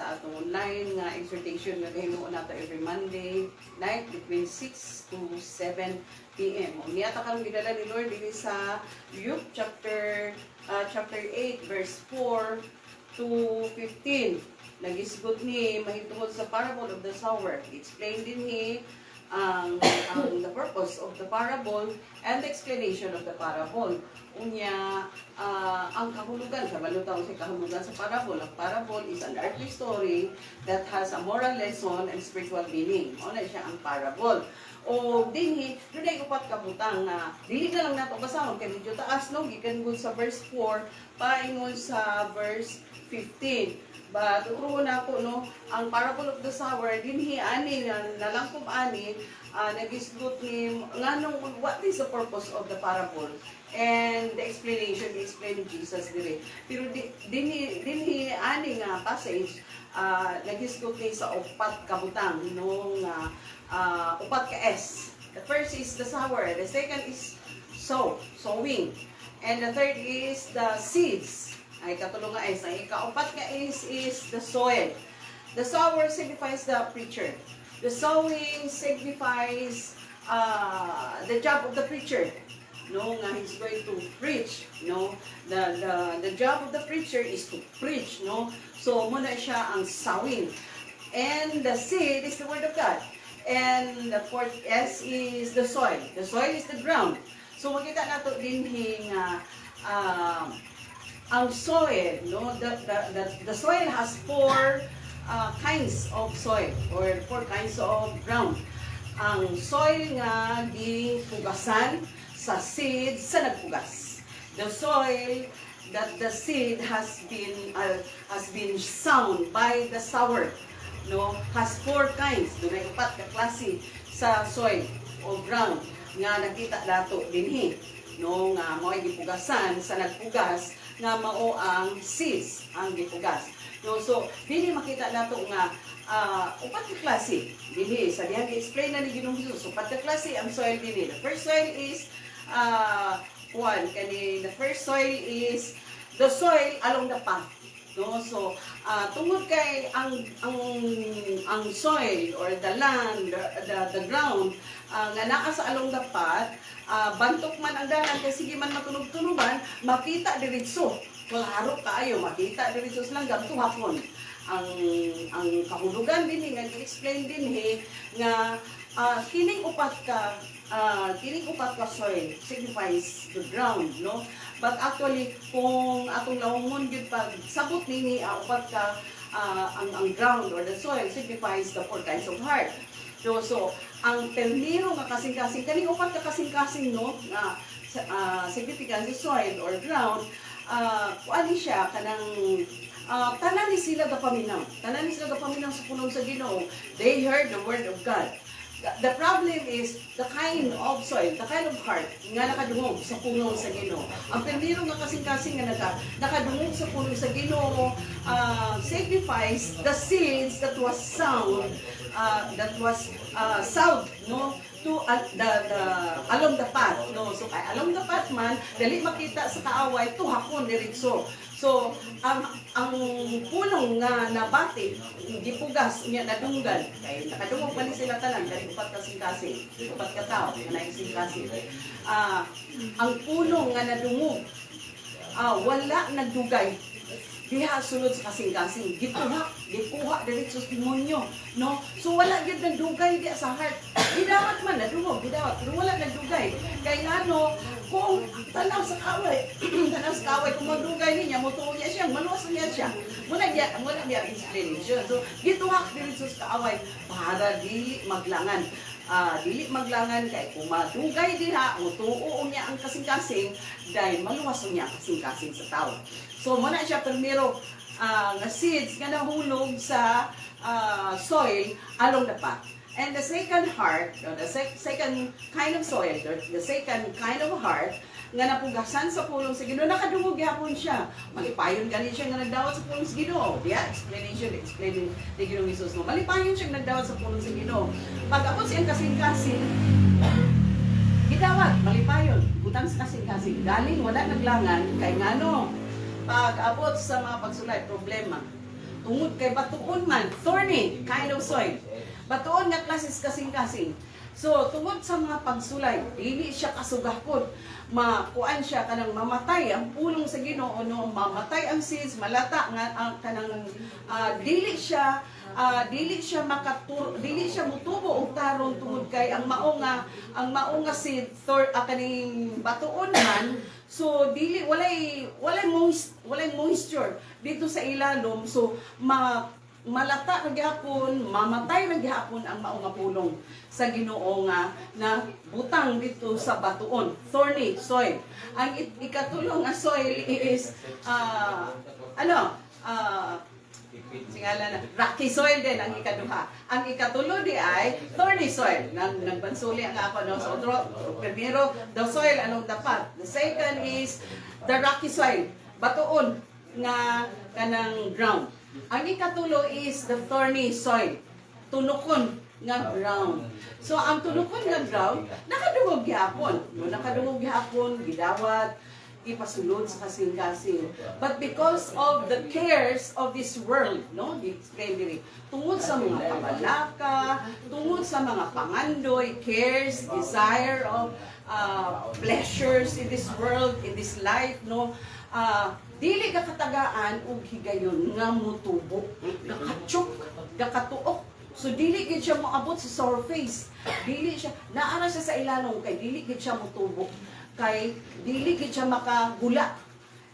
sa atong online nga exhortation nga gahinuon nato every Monday night between 6 to 7 p.m. Niyata karon gidala ni Lord dili sa Luke chapter 8 verse 4 to 15. Nagisgot ni mahitungod sa parable of the sower. Explain din ni the purpose of the parable and the explanation of the parable. Unya, ang kahulugan, sa balutaw sa kahulugan sa parable. Ang parable is an earthly story that has a moral lesson and spiritual meaning. O na siya ang parable. O dinhi, doon ay upat kabutang na dili na lang nato basahon kay medyo taas no, gikan gud sa verse 4 paingon sa verse 15. But tuturuan ako no, ang parable of the sower dinhi ani nalangkob ani nagisgot ni nganong what is the purpose of the parable and the explanation explained Jesus dire. Pero dinhi ani nga passage nagisgot ni sa upat kabutang nung upat ka S. The first is the sower, the second is sowing, and the third is the seeds. Ay katulong nga S. Ang ikaupat nga is the soil. The sower signifies the preacher. The sowing signifies the job of the preacher. No, nga he's going to preach. No, the job of the preacher is to preach. No, so muna siya ang sowing. And the seed is the word of God. And the fourth S is the soil. The soil is the ground. So makita nato din ang soil, no, the soil has four kinds of soil or four kinds of ground. Ang soil nga gipugasan sa seed sa nagpugas. The soil that the seed has been sown by the sower, no, has four kinds. Dunay upat ka klase sa soil o ground nga nakita nato dinhi. No, nga mo'y gipugasan sa nagpugas nga mao ang seeds ang gipugas. No, so dinhi makita nato nga upat ka klase dinhi sa dihang explain na ni Ginoong Hesus. Upat ka klase ang soil dinhi. The first soil is the first soil is the soil along the path. No, so tungod kay ang soil or the land, the ground nga naa sa along the path, bantok man ang dalan kay sige man matunog-tunugan, makita diretso. Klaro kaayo makita diretso sa langgam tuhapon. Ang kahulugan din nga i-explain din nga kining upat ka soil signifies the ground, no? But actually kung atong lawomon gyud pag sabot nini upat ka ang ground or the soil signifies the four kinds of heart. So ang ternero nga kasing-kasing kaning upat ka kasing-kasing no nga significance of soil or ground kuan siya kanang tanan ni sila gapaminaw sa puno sa Ginoo. They heard the word of God. The problem is the kind of soil, the kind of heart nga nakadungog sa puno sa Ginoo. Ang ternero nga kasing-kasing nga nakadungog sa puno sa Ginoo signifies the seeds that was sown no, to the along the path, no. So kay along the path man dali makita sa kaaway tuhakon diretso. So ang pulong nga nabati gipugas niya nadunggan kay nakadungog man sila tanan kay upat kasing-kasing, upat ka tawo nga nagsing-kasing. Ang pulong nga nadungog wala nagdugay diha sulod sa kasing-kasing, gikuha diretso sa demonyo, no? So wala gyud nagdugay diha sa heart. Gidawat man nadungog, pero wala nagdugay. Kay ngano kung tanaw sa kaway, kung magdugay niya, motuo niya siya, maluwas niya siya. Muna niya explanation. So gituhak diretso sa kaaway para dili maglangan. Dili maglangan kay kung madugay diha, motuo niya ang kasing-kasing, dahil maluwas niya ang kasing-kasing sa tao. So muna siya primero nga seeds nga nahulog sa soil along the path. And the second heart, the second kind of soil, the second kind of heart nga napugasan sa pulong sa Ginoo, nakadungog gyapon siya. Malipayon gani siya nga nagdawat sa pulong sa Ginoo. Explaining ni Ginoong Hesus no. Malipayon siya nga nagdawat sa pulong sa Ginoo. Pag-abot siyang kasing-kasing, gidawat, malipayon, butang sa kasing-kasing. Galing wala naglangan kay ngano. Pag-abot sa mga pagsulay, problema. tungod kay batuon man, thorny kind of soil. Batuon nga klases kasing-kasing. So, tungod sa mga pagsulay, dili siya kasugahpon. Makuan siya kanang mamatay ang pulong sa Ginoo, no, mamatay ang seeds, malata nga ang kanang dili siya mutubo og tarong tungod kay ang maunga seed kaning batuon man. So dili walay moisture dito sa ilalom, so malata na gihapon, mamatay na gihapon ang maong nga pulong sa Ginoo nga na butang dito sa batuon, thorny soil. Ang ikatulong nga soil is singala na rocky soil din ang ikaduha. Ang ikatulo di ay thorny soil. Nagbansuli ang ako, no? So primero the soil along the path. The second is the rocky soil, batuon nga kanang ground. Ang ikatulo is the thorny soil, tunukon nga ground. So ang tunukon nga ground nakadungog gihapon, no? Nakadungog gihapon, gidawat, ipasulod sa kasing-kasing. But because of the cares of this world, no, di-explain diri, tungod sa mga kabalaka, tungod sa mga pangandoy, cares, desire of pleasures in this world, in this life, no, dili ka katagaan og higayon nga mutubo, gakatsok, gakatuok. So dili gid siya moabot sa surface. Dili siya naara siya sa ilalom kay dili gid siya mutubo. Kay dili gid siya makagula.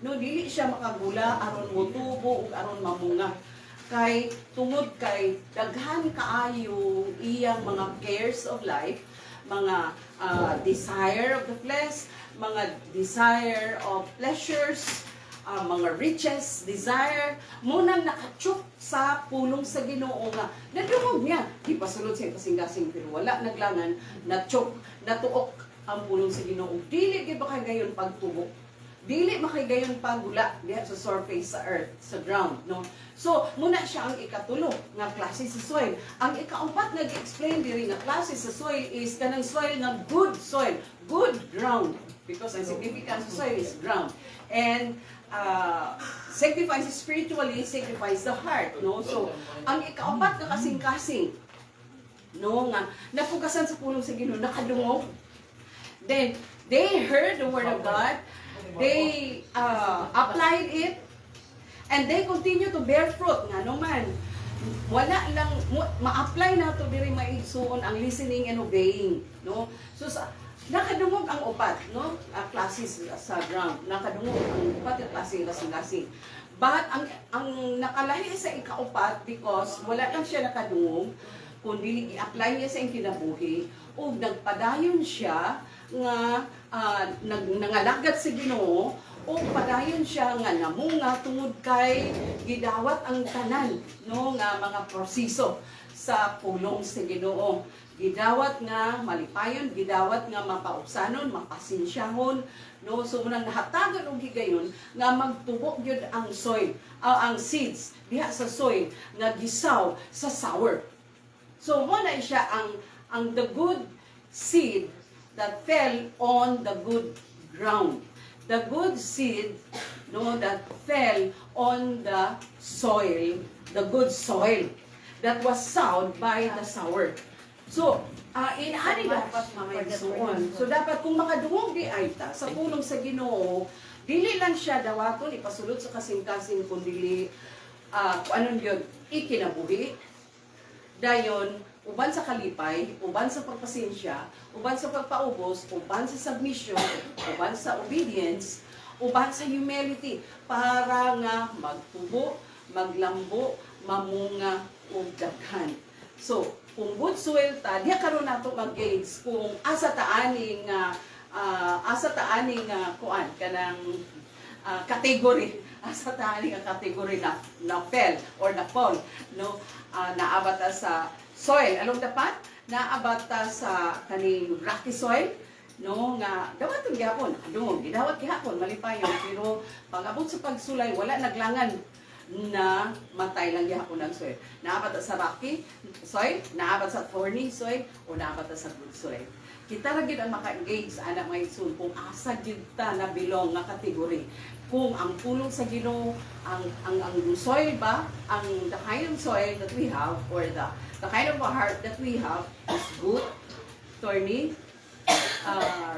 No, dili siya makagula aron motubo ug aron mamunga. Kay tungod kay daghan kaayo iyang mga cares of life, mga desire of the flesh, mga desire of pleasures, mga riches, desire, munang nakatsuk sa pulong sa Ginoo nga nadungog niya. Di pa sulod siya kasing-kasing pero wala naglangan, natsuk, natuok ang pulong sa Ginoo. Dili gid ba kay gayon pagtubo? Dili makay gayon paggula diha sa surface sa earth, sa ground, no? So, muna siya ang ikatulo nga klase sa soil. Ang ikaapat nga gi-explain diri nga klase sa soil is kanang soil nga good soil, good ground, because ang significance sa soil is ground. And sacrifice spiritually, sacrifice the heart, no? So, ang ikaapat nga kasing-kasing, no, nga napugasan sa pulong sa Ginoo, nakadungog. Then they heard the word of God, they applied it, and they continue to bear fruit. Nga naman, wala lang ma-apply na to diri maigsuon ang listening and obeying, no? So nakadungog ang upat, no? Classes sa ground, nakadungog ang upat yung klase kasing-kasing. But ang nakalahi sa ikaupat because wala lang siya nakadungog, kundi i-apply niya sa iyang kinabuhi o nagpadayon siya nga nangalagat sa Ginoo o padayon siya nga namunga tungod kay gidawat ang tanan, no, nga mga proseso sa pulong sa Ginoo. Gidawat nga malipayon, gidawat nga mapaubsanon, mapasinsyahon, no, so unang nahatagan og higayon nga magtubo gyud ang soil, ang seeds diha sa soil nga gisaw sa sour. So mo na siya ang the good seed that fell on the good ground. The good seed, no, that fell on the soil, the good soil that was sowed by the sower. So, inaani dapat mamaysuon. So, dapat kung makadungog di ay ta sa pulong sa Ginoo, dili lang siya dawaton ipasulod sa kasing-kasing kundi kung anon yun, ikinabuhi. Dayon, uban sa kalipay, uban sa pagpasensya, uban sa pagpaubos, uban sa submission, uban sa obedience, uban sa humility, para nga magtubo, maglambo, mamunga, ug daghan. So, kung good soil ta, diya karon nato mag-gauge kung asa taaning kuan kanang category, asa taaning category na fell or na fall, no, naabata sa soil along the path, naabata sa kaning rocky soil, no, nga dawaton gyapon, adungog gidawat gihapon malipayon, pero pag-abot sa pagsulay wala naglangan na matay lang gihapon ang soil. Naabata sa rocky soil, naabata sa thorny soil, o naabata sa good soil. Kita ra gid ang maka-engage sa anak mga igsoon kung asa gid ta na bilong nga category. kung ang pulong sa Ginoo, ang soil ba, the kind of soil that we have, or the kind of a heart that we have is good, thorny,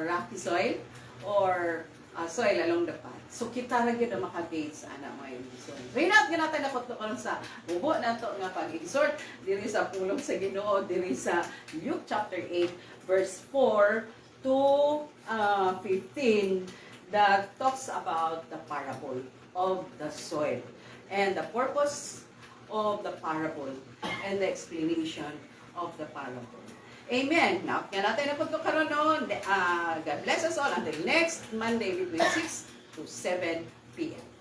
rocky soil, or soil along the path. So kita ra gyud ang maka-gauge ana mga igsoon. Rinat nga natin dapat ko sa bubo nato nga pag-exhort diri sa pulong sa Ginoo diri sa Luke chapter 8 verse 4 to 15 that talks about the parable of the soil and the purpose of the parable and the explanation of the parable. Amen. Now, kaya natin na pagkakaroon noon. God bless us all until next Monday between 6 to 7 p.m.